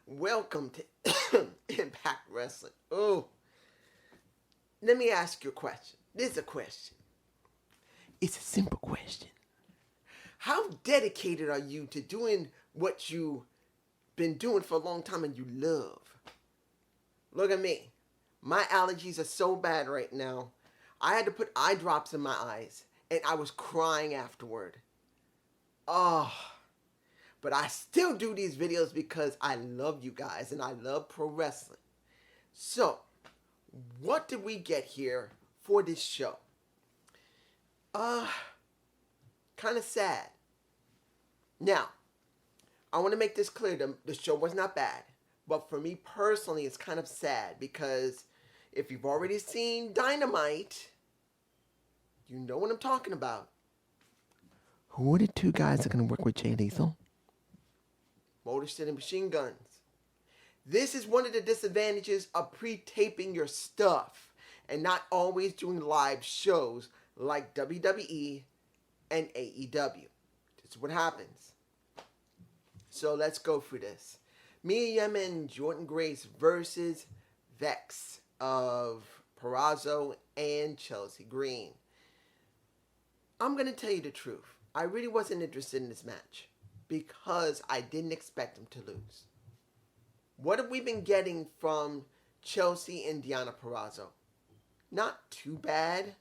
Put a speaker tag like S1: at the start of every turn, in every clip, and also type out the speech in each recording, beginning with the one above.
S1: Welcome to Impact Wrestling. Oh, let me ask you a question. This is a question. It's a simple question. How dedicated are you to doing what you've been doing for a long time and you love? Look at me. My allergies are so bad right now. I had to put eye drops in my eyes and I was crying afterward. Oh, but I still do these videos because I love you guys and I love pro wrestling. So, what did we get here for this show? Uh, kind of sad. Now, I want to make this clear. The show was not bad. But for me personally, it's kind of sad because if you've already seen Dynamite, you know what I'm talking about. Who are the two guys that are going to work with Jay Lethal? Motor City Machine Guns. This is one of the disadvantages of pre-taping your stuff and not always doing live shows like WWE and AEW. This is what happens. So let's go through this. Mia Yim and Jordan Grace versus Vex of Purrazzo and Chelsea Green. I'm going to tell you the truth. I really wasn't interested in this match because I didn't expect them to lose. What have we been getting from Chelsea and Deonna Purrazzo? Not too bad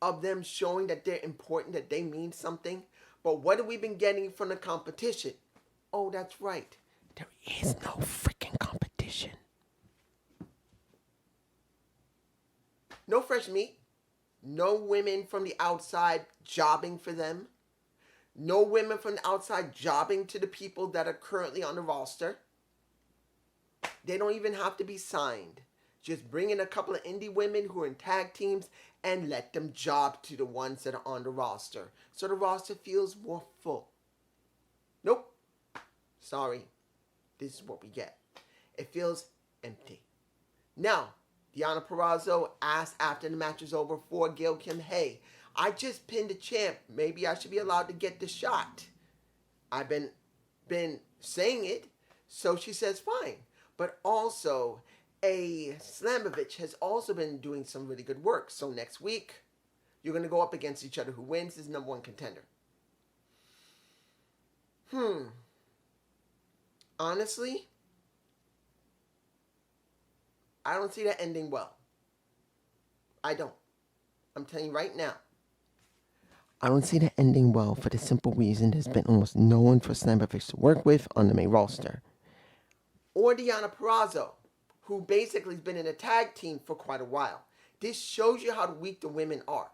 S1: of them showing that they're important, that they mean something. But what have we been getting from the competition? Oh, that's right. There is no freaking competition. No fresh meat. No women from the outside jobbing for them. No women from the outside jobbing to the people that are currently on the roster. They don't even have to be signed. Just bring in a couple of indie women who are in tag teams and let them job to the ones that are on the roster. So the roster feels more full. Nope. Sorry. This is what we get. It feels empty. Now, Deonna Purrazzo asked after the match was over for Gail Kim, hey, I just pinned the champ. Maybe I should be allowed to get the shot. I've been saying it. So she says, fine. But also, a Slamovich has also been doing some really good work. So next week, you're going to go up against each other. Who wins is number one contender. Honestly, I don't see that ending well. I don't. I'm telling you right now. I don't see that ending well for the simple reason there's been almost no one for Slamovich to work with on the main roster. Or Deonna Purrazzo, who basically has been in a tag team for quite a while. This shows you how weak the women are.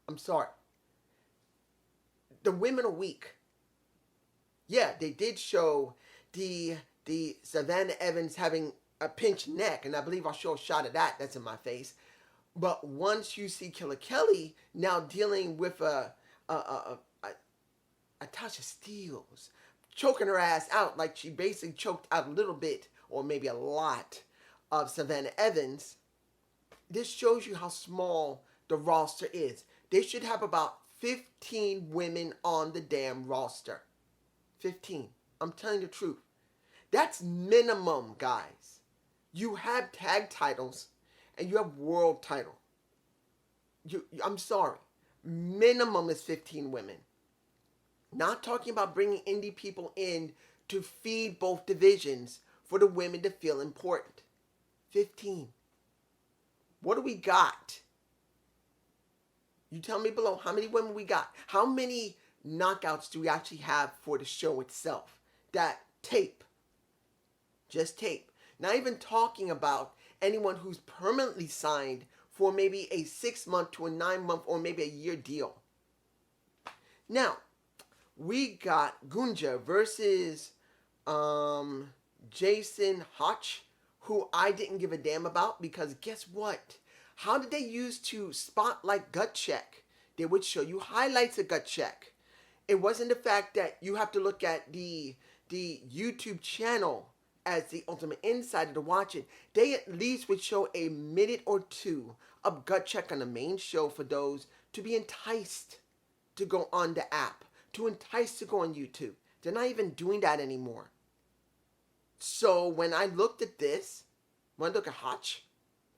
S1: I'm sorry. The women are weak. Yeah, they did show the Savannah Evans having a pinched neck, and I believe I'll show a shot of that. That's in my face. But once you see Killer Kelly now dealing with a Tasha Steelz, choking her ass out like she basically choked out a little bit or maybe a lot of Savannah Evans, this shows you how small the roster is. They should have about 15 women on the damn roster. 15. I'm telling the truth. That's minimum, guys. You have tag titles and you have world title. I'm sorry. Minimum is 15 women. Not talking about bringing indie people in to feed both divisions for the women to feel important. 15. What do we got? You tell me below how many women we got. How many knockouts do we actually have for the show itself? That tape. Just tape. Not even talking about anyone who's permanently signed for maybe a 6-month to a 9-month or maybe a year deal. Now, we got Gunja versus Jason Hotch, who I didn't give a damn about because guess what? How did they use to spotlight Gut Check? They would show you highlights of Gut Check. It wasn't the fact that you have to look at the YouTube channel as the ultimate insider to watch it. They at least would show a minute or two of Gut Check on the main show for those to be enticed to go on the app, to entice to go on YouTube. They're not even doing that anymore. So when I looked at this, when I look at Hotch,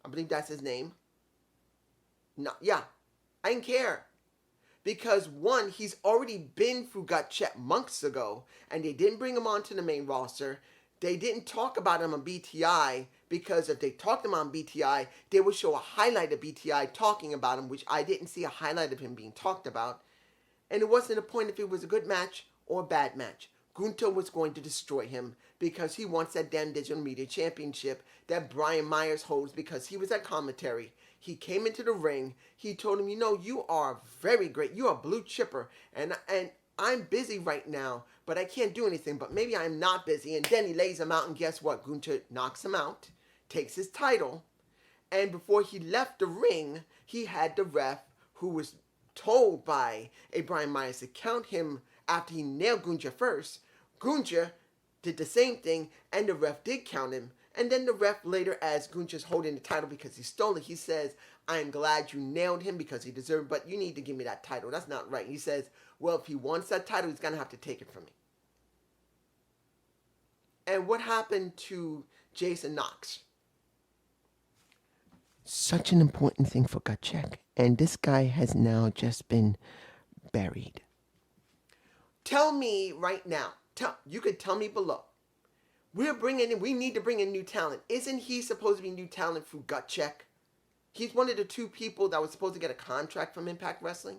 S1: I believe that's his name. No, yeah, I didn't care. Because one, he's already been through gut check months ago, and they didn't bring him onto the main roster. They didn't talk about him on BTI, because if they talked him on BTI, they would show a highlight of BTI talking about him, which I didn't see a highlight of him being talked about. And it wasn't a point if it was a good match or a bad match. Gunther was going to destroy him because he wants that damn digital media championship that Brian Myers holds, because he was at commentary. He came into the ring. He told him, you know, you are very great. You are a blue chipper. And I'm busy right now, but I can't do anything. But maybe I'm not busy. And then he lays him out, and guess what? Gunther knocks him out, takes his title. And before he left the ring, he had the ref, who was told by a Brian Myers to count him after he nailed Gunther first. Gunther did the same thing, and the ref did count him. And then the ref later, as Gunther's holding the title because he stole it, he says, I'm glad you nailed him because he deserved, but you need to give me that title. That's not right. He says, well, if he wants that title, he's going to have to take it from me. And what happened to Jason Knox? Such an important thing for gut check. And this guy has now just been buried. Tell me right now. You could tell me below. We need to bring in new talent. Isn't he supposed to be new talent through gut check? He's one of the two people that was supposed to get a contract from Impact Wrestling.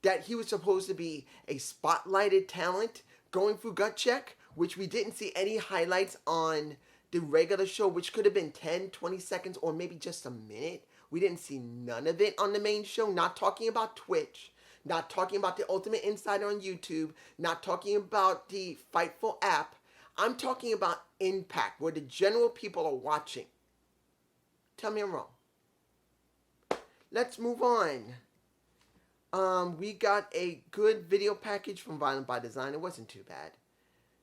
S1: That he was supposed to be a spotlighted talent going through gut check, which we didn't see any highlights on the regular show, which could have been 10, 20 seconds, or maybe just a minute. We didn't see none of it on the main show. Not talking about Twitch. Not talking about the Ultimate Insider on YouTube. Not talking about the Fightful app. I'm talking about Impact, where the general people are watching. Tell me I'm wrong. Let's move on. We got a good video package from Violent by Design. It wasn't too bad.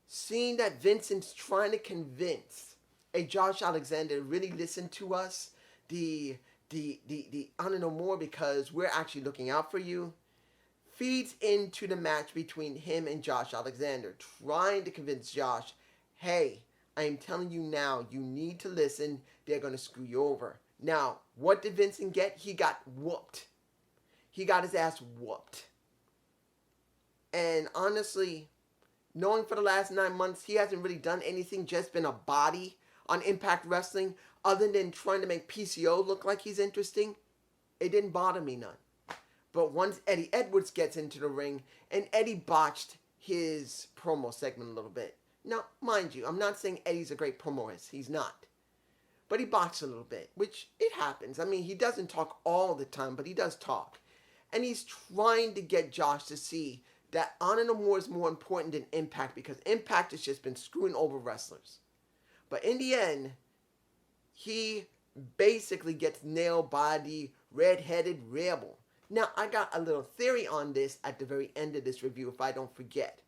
S1: Seeing that Vincent's trying to convince a Josh Alexander to really listen to us, I want to know more because we're actually looking out for you, feeds into the match between him and Josh Alexander, trying to convince Josh, hey, I am telling you now, you need to listen. They're going to screw you over. Now, what did Vincent get? He got whooped. He got his ass whooped. And honestly, knowing for the last 9 months, he hasn't really done anything, just been a body on Impact Wrestling, other than trying to make PCO look like he's interesting. It didn't bother me none. But once Eddie Edwards gets into the ring, and Eddie botched his promo segment a little bit. Now, mind you, I'm not saying Eddie's a great promoist. He's not. But he botched a little bit, which it happens. I mean, he doesn't talk all the time, but he does talk. And he's trying to get Josh to see that Honor No More is more important than Impact, because Impact has just been screwing over wrestlers. But in the end, he basically gets nailed by the red-headed rebel. Now, I got a little theory on this at the very end of this review, if I don't forget.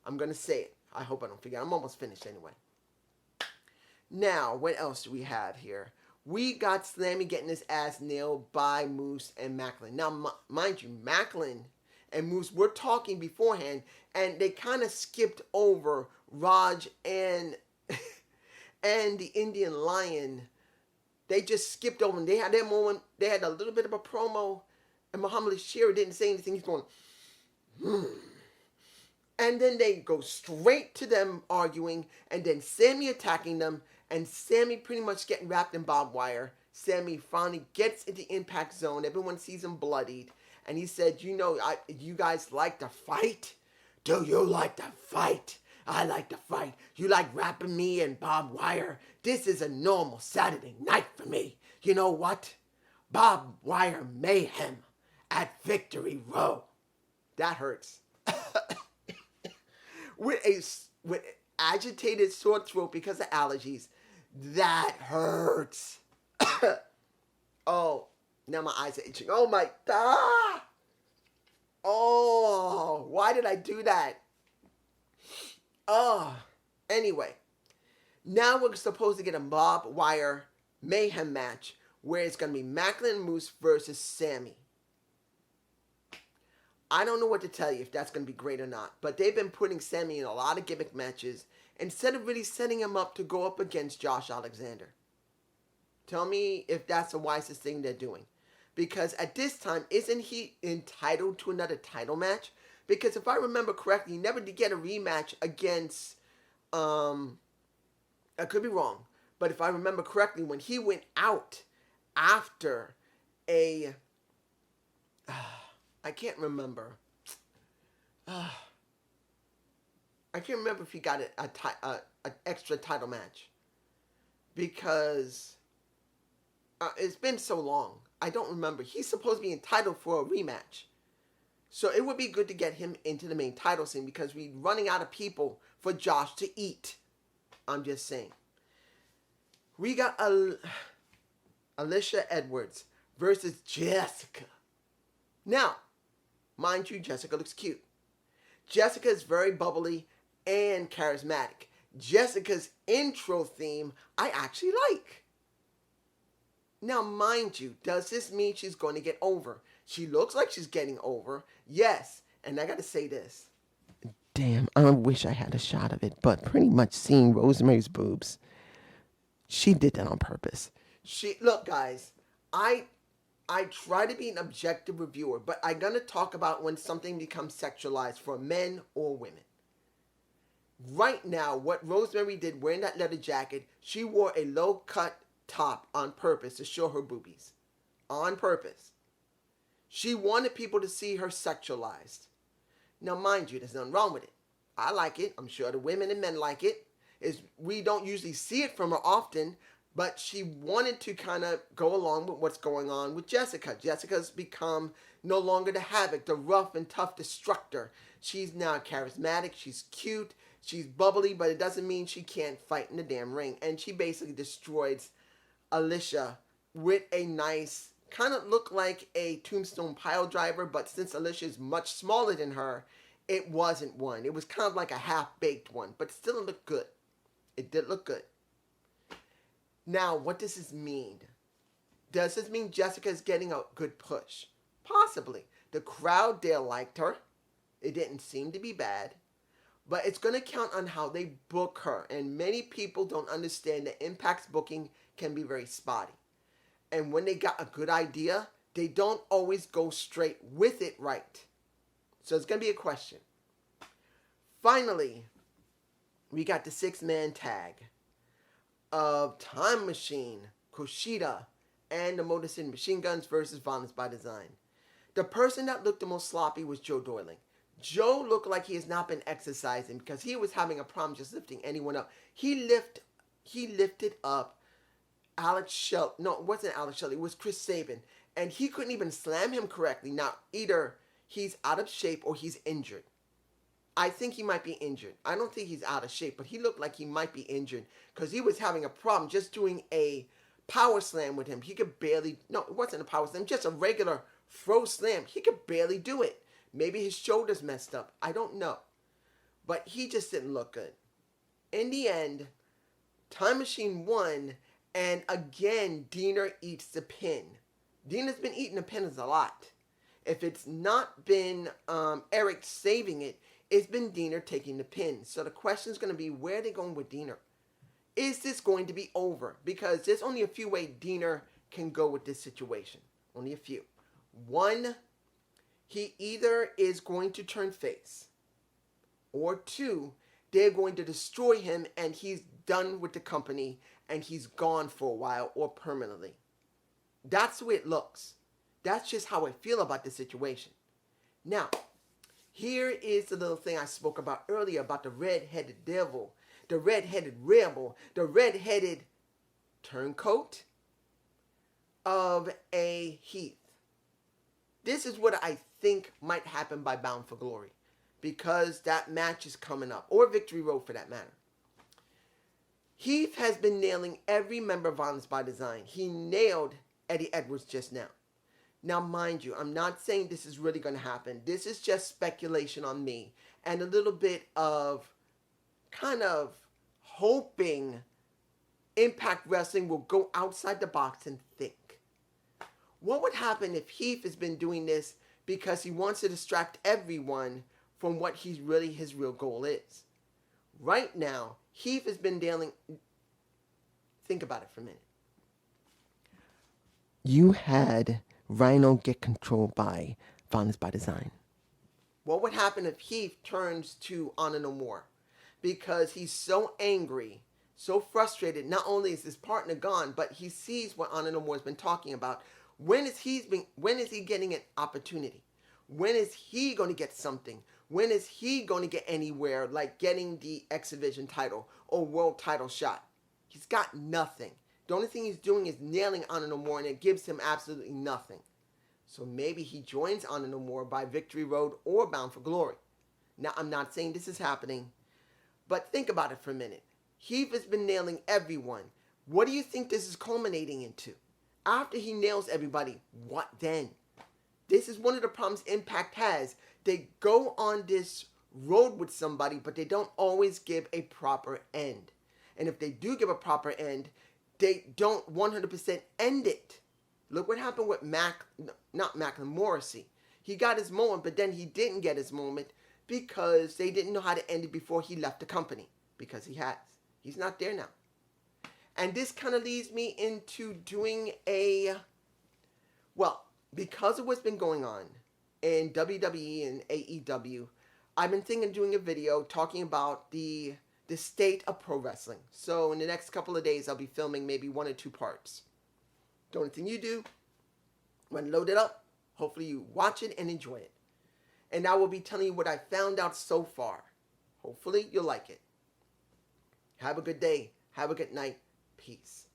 S1: I'm going to say it. I hope I don't forget. I'm almost finished anyway. Now, what else do we have here? We got Slammy getting his ass nailed by Moose and Macklin. Now, mind you, Macklin and Moose were talking beforehand, and they kind of skipped over Raj and and the Indian Lion. They just skipped over, and they had that moment. They had a little bit of a promo, and Muhammad Ali Shera didn't say anything. He's going, And then they go straight to them arguing, and then Sammy attacking them, and Sammy pretty much getting wrapped in barbed wire. Sammy finally gets into Impact Zone. Everyone sees him bloodied. And he said, you know, you guys like to fight? Do you like to fight? I like to fight. You like wrapping me in barbed wire? This is a normal Saturday night for me. You know what? Barbed wire mayhem at Victory Row. That hurts. With agitated sore throat because of allergies. That hurts. Oh, now my eyes are itching. Oh my God. Oh, why did I do that? Oh, anyway. Now we're supposed to get a barbed wire mayhem match where it's going to be Macklin Moose versus Sammy. I don't know what to tell you if that's going to be great or not, but they've been putting Sammy in a lot of gimmick matches instead of really setting him up to go up against Josh Alexander. Tell me if that's the wisest thing they're doing. Because at this time, isn't he entitled to another title match? Because if I remember correctly, he never did get a rematch against, I could be wrong, but if I remember correctly, when he went out after a, I can't remember. I can't remember if he got an extra title match. Because it's been so long. I don't remember. He's supposed to be entitled for a rematch. So it would be good to get him into the main title scene because we're running out of people for Josh to eat. I'm just saying. We got Alicia Edwards versus Jessica. Now, mind you, Jessica looks cute. Jessica is very bubbly and charismatic. Jessica's intro theme I actually like. Now, mind you, does this mean she's going to get over? She looks like she's getting over. Yes. And I got to say this. Damn, I wish I had a shot of it, but pretty much seeing Rosemary's boobs, she did that on purpose. Look, guys, I try to be an objective reviewer, but I'm going to talk about when something becomes sexualized for men or women. Right now, what Rosemary did wearing that leather jacket, she wore a low-cut top on purpose to show her boobies. On purpose. She wanted people to see her sexualized. Now, mind you, there's nothing wrong with it. I like it. I'm sure the women and men like it. We don't usually see it from her often, but she wanted to kind of go along with what's going on with Jessica. Jessica's become no longer the Havoc, the rough and tough destructor. She's now charismatic. She's cute. She's bubbly, but it doesn't mean she can't fight in the damn ring. And she basically destroys Alicia with a nice, kind of look like a tombstone pile driver, but since Alicia is much smaller than her, it wasn't one. It was kind of like a half-baked one, but still it looked good. It did look good. Now, what does this mean? Does this mean Jessica is getting a good push? Possibly. The crowd there liked her. It didn't seem to be bad. But it's going to count on how they book her. And many people don't understand that Impact's booking can be very spotty. And when they got a good idea, they don't always go straight with it right. So it's going to be a question. Finally, we got the 6-man tag of Time Machine, Kushida, and the Motor City Machine Guns versus Violence by Design. The person that looked the most sloppy was Joe Doiling. Joe looked like he has not been exercising because he was having a problem just lifting anyone up. He lifted up Alex Shelley. No, it wasn't Alex Shelley. It was Chris Sabin. And he couldn't even slam him correctly. Now, either he's out of shape or he's injured. I think he might be injured. I don't think he's out of shape, but he looked like he might be injured because he was having a problem just doing a power slam with him. He could barely, no, it wasn't a power slam, just a regular throw slam. He could barely do it. Maybe his shoulders messed up. I don't know. But he just didn't look good. In the end, Time Machine won, and again, Deaner eats the pin. Deaner's been eating the pins a lot. If it's not been Eric saving it, it's been Deaner taking the pin. So the question is going to be, where are they going with Deaner? Is this going to be over? Because there's only a few ways Deaner can go with this situation. Only a few. One, he either is going to turn face. Or two, they're going to destroy him and he's done with the company and he's gone for a while or permanently. That's the way it looks. That's just how I feel about the situation. Now, here is the little thing I spoke about earlier about the red-headed devil, the red-headed rebel, the red-headed turncoat of a Heath. This is what I think might happen by Bound for Glory because that match is coming up, or Victory Road for that matter. Heath has been nailing every member of Violence by Design. He nailed Eddie Edwards just now. Now, mind you, I'm not saying this is really going to happen. This is just speculation on me and a little bit of kind of hoping Impact Wrestling will go outside the box and think. What would happen if Heath has been doing this because he wants to distract everyone from what his real goal is. Right now, Heath has been dealing. Think about it for a minute. You had Rhino get controlled by Violence by Design. What would happen if Heath turns to Honor No More? Because he's so angry, so frustrated. Not only is his partner gone, but he sees what Honor No More has been talking about. When is he getting an opportunity? When is he going to get something? When is he going to get anywhere like getting the X Division title or world title shot? He's got nothing. The only thing he's doing is nailing Honor No More, and it gives him absolutely nothing. So maybe he joins Honor No More by Victory Road or Bound for Glory. Now, I'm not saying this is happening, but think about it for a minute. Heath has been nailing everyone. What do you think this is culminating into? After he nails everybody, what then? This is one of the problems Impact has. They go on this road with somebody, but they don't always give a proper end. And if they do give a proper end, they don't 100% end it. Look what happened with Morrissey. He got his moment, but then he didn't get his moment because they didn't know how to end it before he left the company. Because he has. He's not there now. And this kind of leads me into doing because of what's been going on in WWE and AEW, I've been thinking of doing a video talking about the state of pro wrestling. So in the next couple of days, I'll be filming maybe 1 or 2 parts. The only thing you do, when load it up, hopefully you watch it and enjoy it. And I will be telling you what I found out so far. Hopefully you'll like it. Have a good day. Have a good night. Peace.